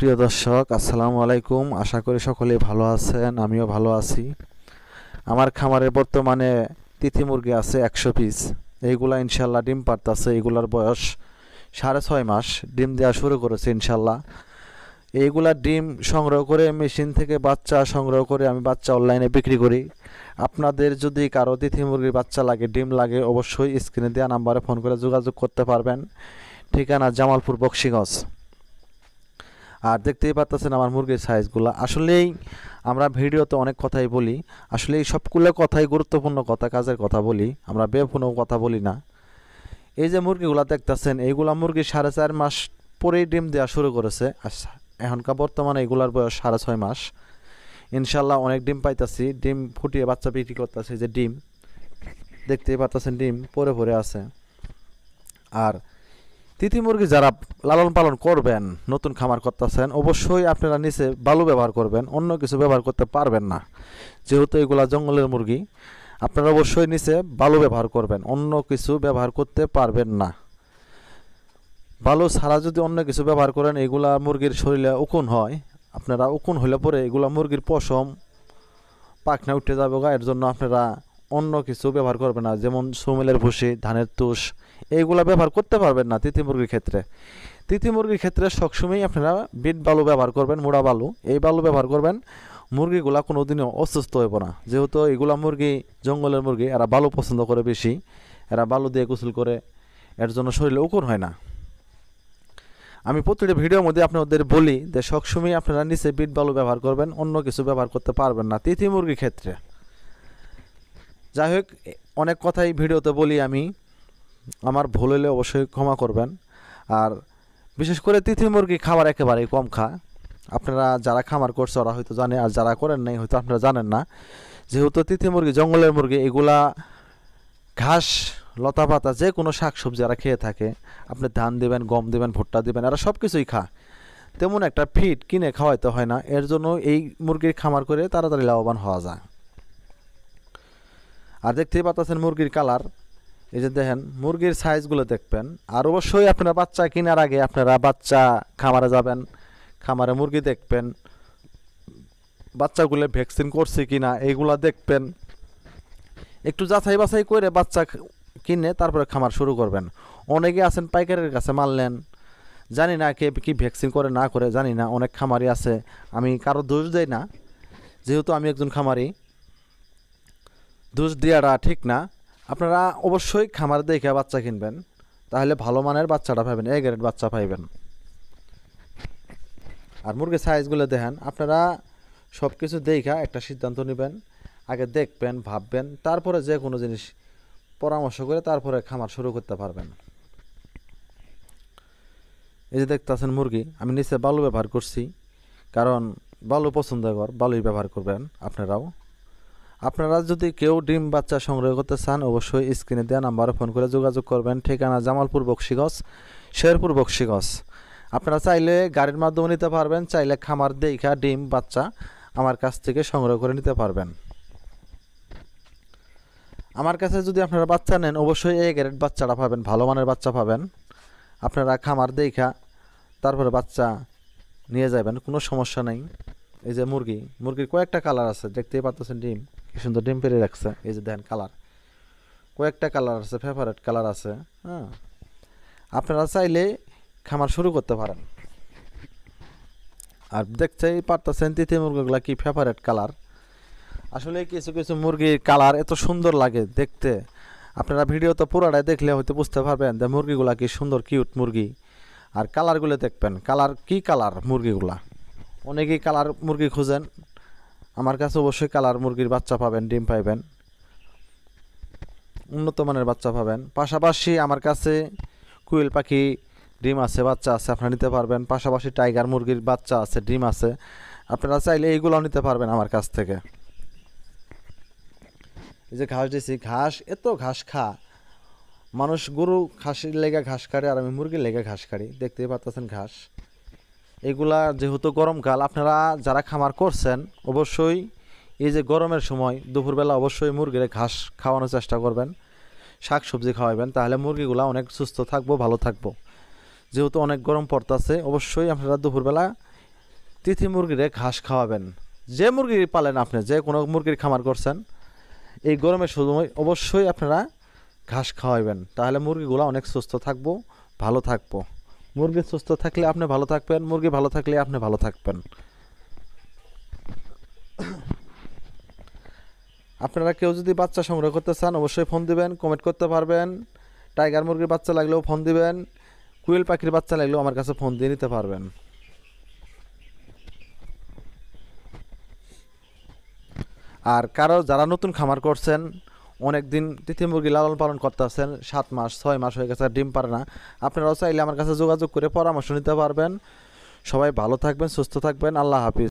প্রিয় দর্শক, আসসালামু আলাইকুম। আশা করি সকলেই ভালো আছেন, আমিও ভালো আছি। আমার খামারে বর্তমানে তিথি মুরগি আছে 100 পিস। এইগুলা ইনশাল্লাহ ডিম পারতাছে। এগুলার বয়স 6.5 মাস। ডিম দেওয়া শুরু করেছে ইনশাল্লাহ। এইগুলা ডিম সংগ্রহ করে মেশিন থেকে বাচ্চা সংগ্রহ করে আমি বাচ্চা অনলাইনে বিক্রি করি। আপনাদের যদি কারো তিথি মুরগির বাচ্চা লাগে, ডিম লাগে, অবশ্যই স্ক্রিনে দেওয়া নাম্বারে ফোন করে যোগাযোগ করতে পারবেন। ঠিকানা জামালপুর বক্সিগঞ্জ। আর দেখতেই পাচ্ছেন আমার মুরগির সাইজগুলো। আসলেই আমরা ভিডিওতে অনেক কথাই বলি, আসলে এই সবগুলো কথাই গুরুত্বপূর্ণ কথা, কাজের কথা বলি, আমরা বেফোনো কথা বলি না। এই যে মুরগিগুলো দেখতেছেন, এইগুলা মুরগি 4.5 মাস পরেই ডিম দেওয়া শুরু করেছে। এখনকার বর্তমানে এগুলার বয়স 6.5 মাস। ইনশাল্লাহ অনেক ডিম পাইতাছি, ডিম ফুটিয়ে বাচ্চা বিক্রি করতেছি। যে ডিম দেখতেই পাচ্ছেন, ডিম পরে পরে আছে। আর তিথি মুরগি যারা লালন পালন করবেন, নতুন খামার করতেছেন, অবশ্যই আপনারা নিচে বালু ব্যবহার করবেন, অন্য কিছু ব্যবহার করতে পারবেন না। যেহেতু এগুলা জঙ্গলের মুরগি, আপনারা অবশ্যই নিচে বালু ব্যবহার করবেন, অন্য কিছু ব্যবহার করতে পারবেন না। বালু ছাড়া যদি অন্য কিছু ব্যবহার করেন, এগুলা মুরগির শরীরে উকুন হয়। আপনারা উকুন হলে পরে এগুলা মুরগির পশম পাখনা উঠে যাবে, এর জন্য আপনারা অন্য কিছু ব্যবহার করবেন না। যেমন সুমেলের ভুসি, ধানের তুষ, এইগুলা ব্যবহার করতে পারবেন না তিথি মুরগির ক্ষেত্রে। তিথি মুরগির ক্ষেত্রে সবসময় আপনারা বিট বালু ব্যবহার করবেন, মোড়া বালু, এই বালু ব্যবহার করবেন। মুরগিগুলা কোনো দিনও অসুস্থ হইব না। যেহেতু এগুলা মুরগি জঙ্গলের মুরগি, এরা বালু পছন্দ করে বেশি, এরা বালু দিয়ে গোসল করে, এর জন্য শরীরে উকুন হয় না। আমি প্রতিটা ভিডিওর মধ্যে আপনাদের বলি যে সবসময় আপনারা নিচে বিট বালু ব্যবহার করবেন, অন্য কিছু ব্যবহার করতে পারবেন না তিথি মুরগির ক্ষেত্রে। যাই হোক, অনেক কথাই ভিডিওতে বলি আমি, আমার ভুল হলে অবশ্যই ক্ষমা করবেন। আর বিশেষ করে তিথি মুরগি খাবার একেবারেই কম খায়। আপনারা যারা খামার করছে ওরা হয়তো জানে, আর যারা করেন নাই হয়তো আপনারা জানেন না। যেহেতু তিথি মুরগি জঙ্গলের মুরগি, এগুলা ঘাস, লতা পাতা, যে কোনো শাক সবজি এরা খেয়ে থাকে। আপনি ধান দেবেন, গম দেবেন, ভুট্টা দেবেন, এরা সব কিছুই খায়। তেমন একটা ফিড কিনে খাওয়াইতে হয় না। এর জন্য এই মুরগির খামার করে তাড়াতাড়ি লাভবান হওয়া যায়। আর দেখতেই পাচ্ছেন মুরগির কালার, এই যে দেখেন মুরগির সাইজগুলো দেখবেন। আর অবশ্যই আপনারা বাচ্চা কেনার আগে আপনারা বাচ্চা খামারে যাবেন, খামারে মুরগি দেখবেন, বাচ্চাগুলো ভ্যাকসিন করছে কিনা এইগুলা দেখবেন। একটু যাচাই বাছাই করে বাচ্চা কিনে তারপরে খামার শুরু করবেন। অনেকে আছেন পাইকারের কাছে মাল নেন, জানি না কে কি ভ্যাকসিন করে না করে, জানি না। অনেক খামারি আছে, আমি কারো দোষ দেই না, যেহেতু আমি একজন খামারি, দোষ দেওয়াটা ঠিক না। আপনারা অবশ্যই খামার দেখে বাচ্চা কিনবেন, তাহলে ভালো মানের বাচ্চাটা পাবেন, এ গ্রেড বাচ্চা পাইবেন। আর মুরগির সাইজগুলো দেখেন, আপনারা সব কিছু দেখা একটা সিদ্ধান্ত নেবেন। আগে দেখবেন, ভাববেন, তারপরে যে কোনো জিনিস পরামর্শ করে তারপরে খামার শুরু করতে পারবেন। এই যে দেখতেছেন মুরগি, আমি নিচে বালু ব্যবহার করছি, কারণ বালু পছন্দ কর, বালুই ব্যবহার করবেন আপনারাও। আপনারা যদি কেউ ডিম বাচ্চা সংগ্রহ করতে চান, অবশ্যই স্ক্রিনে দেওয়া নাম্বারে ফোন করে যোগাযোগ করবেন। ঠিকানা জামালপুর বক্সিগঞ্জ, শেরপুর বক্সিগঞ্জ। আপনারা চাইলে গাড়ির মাধ্যমে নিতে পারবেন, চাইলে খামার দেখা ডিম বাচ্চা আমার কাছ থেকে সংগ্রহ করে নিতে পারবেন। আমার কাছে যদি আপনারা বাচ্চা নেন, অবশ্যই এ গ্রেড বাচ্চাটা পাবেন, ভালো মানের বাচ্চা পাবেন। আপনারা খামার দেখা তারপরে বাচ্চা নিয়ে যাবেন, কোনো সমস্যা নেই। এই যে মুরগির কয়েকটা কালার আছে, দেখতেই পাচ্ছেন ডিম কি সুন্দর ডিম পেরে রাখছে। এই যে দেখেন কালার, কয়েকটা কালার আছে, ফেভারিট কালার আছে। হ্যাঁ, আপনারা চাইলে খামার শুরু করতে পারেন। আর দেখতেই পারতেছেন তিথি মুরগিগুলা কি ফেভারিট কালার। আসলে কিছু কিছু মুরগির কালার এত সুন্দর লাগে দেখতে, আপনারা ভিডিওতে পুরোটাই দেখলে হয়তো বুঝতে পারবেন যে মুরগিগুলা কি সুন্দর কিউট মুরগি। আর কালারগুলো দেখবেন, কালার কি কালার মুরগিগুলা। অনেকেই কালার মুরগি খুঁজেন, আমার কাছে অবশ্যই কালার মুরগির বাচ্চা পাবেন, ডিম পাইবেন, উন্নত মানের বাচ্চা পাবেন। পাশাপাশি আমার কাছে কুইল পাখি ডিম আছে, বাচ্চা আছে, আপনারা নিতে পারবেন। পাশাপাশি টাইগার মুরগির বাচ্চা আছে, ডিম আছে, আপনারা চাইলে এইগুলো নিতে পারবেন আমার কাছ থেকে। এই যে ঘাস দিছি, ঘাস এত ঘাস খা মানুষ, গরু খাসির লেগে ঘাস কাটে, আর আমি মুরগির লেগে ঘাস কাটি। দেখতেই পাচ্ছেন ঘাস। এগুলা যেহেতু গরমকাল, আপনারা যারা খামার করছেন অবশ্যই এই যে গরমের সময় দুপুরবেলা অবশ্যই মুরগির ঘাস খাওয়ানোর চেষ্টা করবেন, শাক সবজি খাওয়াবেন, তাহলে মুরগিগুলা অনেক সুস্থ থাকবো, ভালো থাকবো। যেহেতু অনেক গরম পড়তেছে, অবশ্যই আপনারা দুপুরবেলা তিথি মুরগিরে ঘাস খাওয়াবেন। যে মুরগি পালেন আপনি, যে কোনো মুরগির খামার করছেন, এই গরমের সময় অবশ্যই আপনারা ঘাস খাওয়াবেন, তাহলে মুরগিগুলো অনেক সুস্থ থাকবো, ভালো থাকবো। মুরগি সুস্থ থাকলে আপনি ভালো থাকবেন, মুরগি ভালো থাকলে আপনি ভালো থাকবেন। আপনারা কেউ যদি বাচ্চা সংগ্রহ করতে চান অবশ্যই ফোন দিবেন, কমেন্ট করতে পারবেন। টাইগার মুরগির বাচ্চা লাগলেও ফোন দিবেন, কুইল পাখির বাচ্চা লাগলেও আমার কাছে ফোন দিয়ে নিতে পারবেন। আর কারো যারা নতুন খামার করছেন, অনেক দিন তিথি মুরগি লালন পালন করতেছেন, 7 মাস 6 মাস হয়ে গেছে, ডিম পারে না, আপনারাও চাইলে আমার কাছে যোগাযোগ করে পরামর্শ নিতে পারবেন। সবাই ভালো থাকবেন, সুস্থ থাকবেন। আল্লাহ হাফিজ।